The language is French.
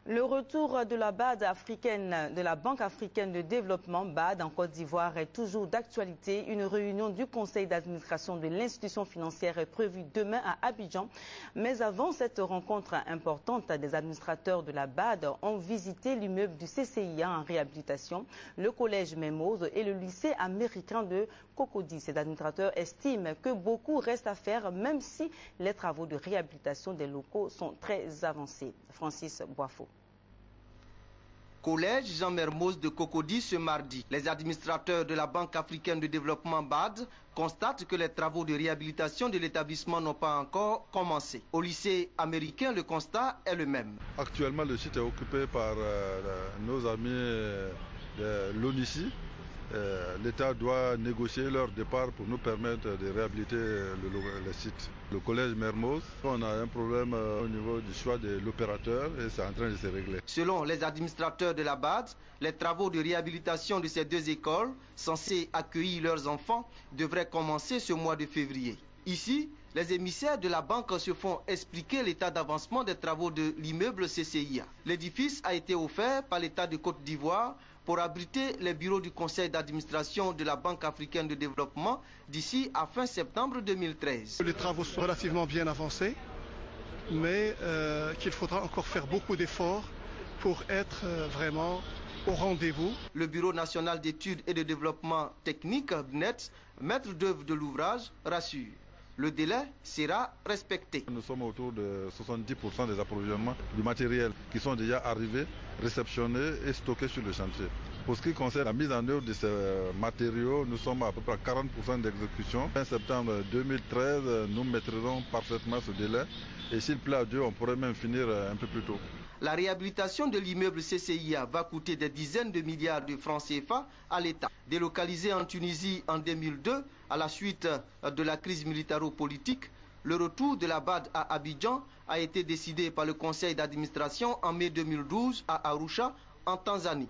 Le retour de la BAD africaine, de la Banque africaine de développement BAD en Côte d'Ivoire est toujours d'actualité. Une réunion du conseil d'administration de l'institution financière est prévue demain à Abidjan. Mais avant cette rencontre importante, des administrateurs de la BAD ont visité l'immeuble du CCIA en réhabilitation, le collège Mermoz et le lycée américain de Cocody. Ces administrateurs estiment que beaucoup reste à faire, même si les travaux de réhabilitation des locaux sont très avancés. Francis Boifo. Collège Jean Mermoz de Cocody ce mardi. Les administrateurs de la Banque africaine de développement BAD constatent que les travaux de réhabilitation de l'établissement n'ont pas encore commencé. Au lycée américain, le constat est le même. Actuellement, le site est occupé par nos amis de l'ONICI. L'État doit négocier leur départ pour nous permettre de réhabiliter le site. Le collège Mermoz, on a un problème au niveau du choix de l'opérateur et c'est en train de se régler. Selon les administrateurs de la BAD, les travaux de réhabilitation de ces deux écoles, censées accueillir leurs enfants, devraient commencer ce mois de février. Ici, les émissaires de la banque se font expliquer l'état d'avancement des travaux de l'immeuble CCIA. L'édifice a été offert par l'État de Côte d'Ivoire pour abriter les bureaux du conseil d'administration de la Banque africaine de développement d'ici à fin septembre 2013. Les travaux sont relativement bien avancés, mais qu'il faudra encore faire beaucoup d'efforts pour être vraiment au rendez-vous. Le Bureau national d'études et de développement technique, BNET, maître d'œuvre de l'ouvrage, rassure. Le délai sera respecté. Nous sommes autour de 70% des approvisionnements du matériel qui sont déjà arrivés, réceptionnés et stockés sur le chantier. Pour ce qui concerne la mise en œuvre de ces matériaux, nous sommes à peu près à 40% d'exécution. Fin septembre 2013, nous maîtriserons parfaitement ce délai. Et s'il plaît à Dieu, on pourrait même finir un peu plus tôt. La réhabilitation de l'immeuble CCIA va coûter des dizaines de milliards de francs CFA à l'État. Délocalisé en Tunisie en 2002, à la suite de la crise militaro-politique, le retour de la BAD à Abidjan a été décidé par le conseil d'administration en mai 2012 à Arusha, en Tanzanie.